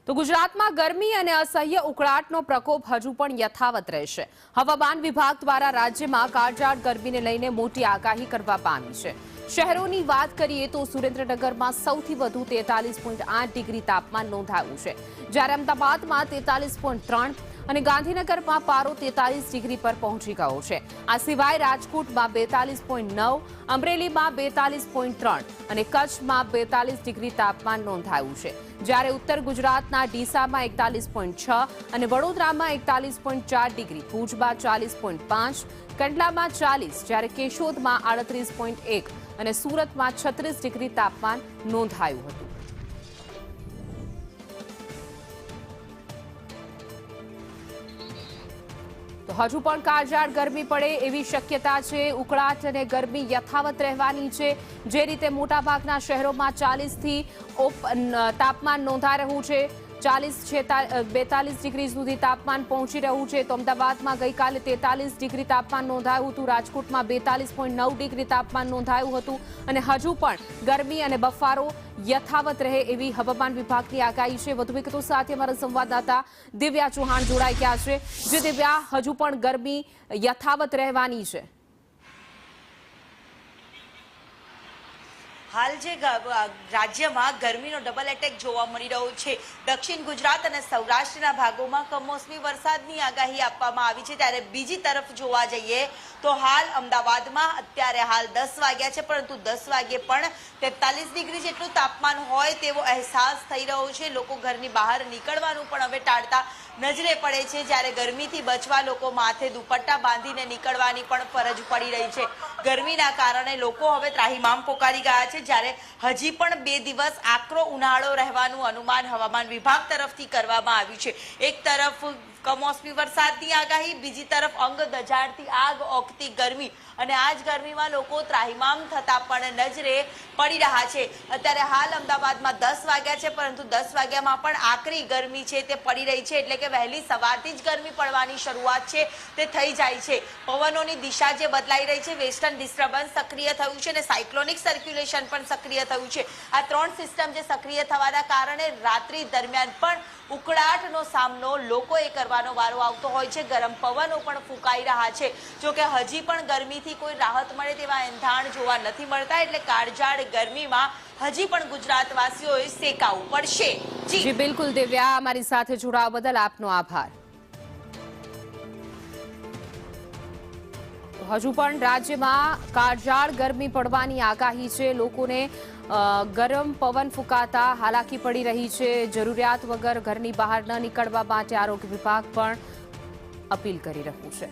તો ગુજરાતમાં ગરમી અને અસહ્ય ઉકળાટનો પ્રકોપ હજુ પણ યથાવત રહેશે। હવામાન વિભાગ દ્વારા રાજ્યમાં કાળઝાળ ગરમીને લઈને મોટી આગાહી કરવા પામી છે। શહેરોની વાત કરીએ તો સુરેન્દ્રનગરમાં સૌથી વધુ 43.8 ડિગ્રી તાપમાન નોંધાયું છે, જ્યારે અમદાવાદમાં 43.3 અને ગાંધીનગરમાં પારો 43 ડિગ્રી પર પહોંચી ગયો છે। આ સિવાય રાજકોટમાં 42.9, અમરેલીમાં 42.3 અને કચ્છમાં 42 ડિગ્રી તાપમાન નોંધાયું છે, જ્યારે ઉત્તર ગુજરાતના ડીસામાં 41.6 અને વડોદરામાં 41.4 ડિગ્રી, ભુજમાં 40.5, કંડલામાં 40, જ્યારે કેશોદમાં 38.1 અને સુરતમાં 36 ડિગ્રી તાપમાન નોંધાયું હતું। તો હજુ પણ કાળઝાળ ગરમી પડે એવી શક્યતા છે। ઉકળાટ અને ગરમી યથાવત રહેવાની છે। જે રીતે મોટાભાગના શહેરોમાં 40 થી તાપમાન નોંધાઈ રહ્યું છે, 42 ડિગ્રી સુધી તાપમાન પહોંચી રહ્યું છે। તો અમદાવાદમાં ગઈકાલે 43 ડિગ્રી તાપમાન નોંધાયું હતું, રાજકોટમાં 42.9 ડિગ્રી તાપમાન નોંધાયું હતું અને હજુ પણ ગરમી અને બફારો યથાવત રહે એવી હવામાન વિભાગની આગાહી છે। વધુ વિગતો સાથે અમારા સંવાદદાતા દિવ્યા ચૌહાણ જોડાઈ ગયા છે। જે દિવ્યા, હજુ પણ ગરમી યથાવત રહેવાની છે? હાલ જે રાજ્યમાં ગરમીનો ડબલ એટેક જોવા મળી રહ્યો છે, દક્ષિણ ગુજરાત અને સૌરાષ્ટ્રના ભાગોમાં કમોસમી વરસાદની આગાહી આપવામાં આવી છે, ત્યારે બીજી તરફ જોવા જઈએ તો હાલ અમદાવાદમાં અત્યારે હાલ 10 વાગ્યા છે, પરંતુ 10 વાગે પણ 43 ડિગ્રી જેટલું તાપમાન હોય તેવો અહેસાસ થઈ રહ્યો છે। લોકો ઘરની બહાર નીકળવાનું પણ હવે ટાળતા નજરે પડે છે, જ્યારે ગરમીથી બચવા લોકો માથે દુપટ્ટા બાંધીને નીકળવાની પણ ફરજ પડી રહી છે। ગરમીના કારણે લોકો હવે ત્રાહિમામ પોકારી ગયા છે, જ્યારે હજી પણ 2 દિવસ આકરો ઉનાળો રહેવાનું અનુમાન હવામાન વિભાગ તરફથી કરવામાં આવ્યું છે। એક તરફ કમોસમી વરસાદની આગાહી, બીજી તરફ અંગ દજાડતી આગ ઓકતી ગરમી અને આ જ ગરમીમાં લોકો ત્રાહિમામ થતા પણ નજરે પડી રહ્યા છે। અત્યારે હાલ અમદાવાદમાં 10 વાગ્યા છે, પરંતુ 10 વાગ્યામાં પણ આકરી ગરમી છે તે પડી રહી છે, એટલે કે વહેલી સવારથી જ ગરમી પડવાની શરૂઆત છે તે થઈ જાય છે। પવનોની દિશા જે બદલાઈ રહી છે, વેસ્ટર્ન ડિસ્ટર્બન્સ સક્રિય થયું છે અને સાયક્લોનિક સર્ક્યુલેશન પણ સક્રિય થયું છે। આ 3 સિસ્ટમ જે સક્રિય થવાના કારણે રાત્રિ દરમિયાન પણ ઉકળાટનો સામનો લોકોએ કરવાનો વારો આવતો હોય છે। ગરમ પવનો પણ ફૂંકાઈ રહ્યા છે, જોકે હજી પણ ગરમીથી કોઈ રાહત મળે તેવા એંધાણ જોવા નથી મળતા, એટલે કાળઝાળ ગરમીમાં હજી પણ ગુજરાતવાસીઓએ શેકાવું પડશે। જી બિલકુલ દિવ્યા, અમારી સાથે જોડાવા બદલ આપનો આભાર। હજુ પણ રાજ્યમાં કાળઝાળ ગરમી પડવાની આગાહી છે। લોકોને ગરમ પવન ફૂંકાતા હાલાકી પડી રહી છે। જરૂરિયાત વગર ઘરની બહાર ન નીકળવા માટે આરોગ્ય વિભાગ પણ અપીલ કરી રહ્યું છે।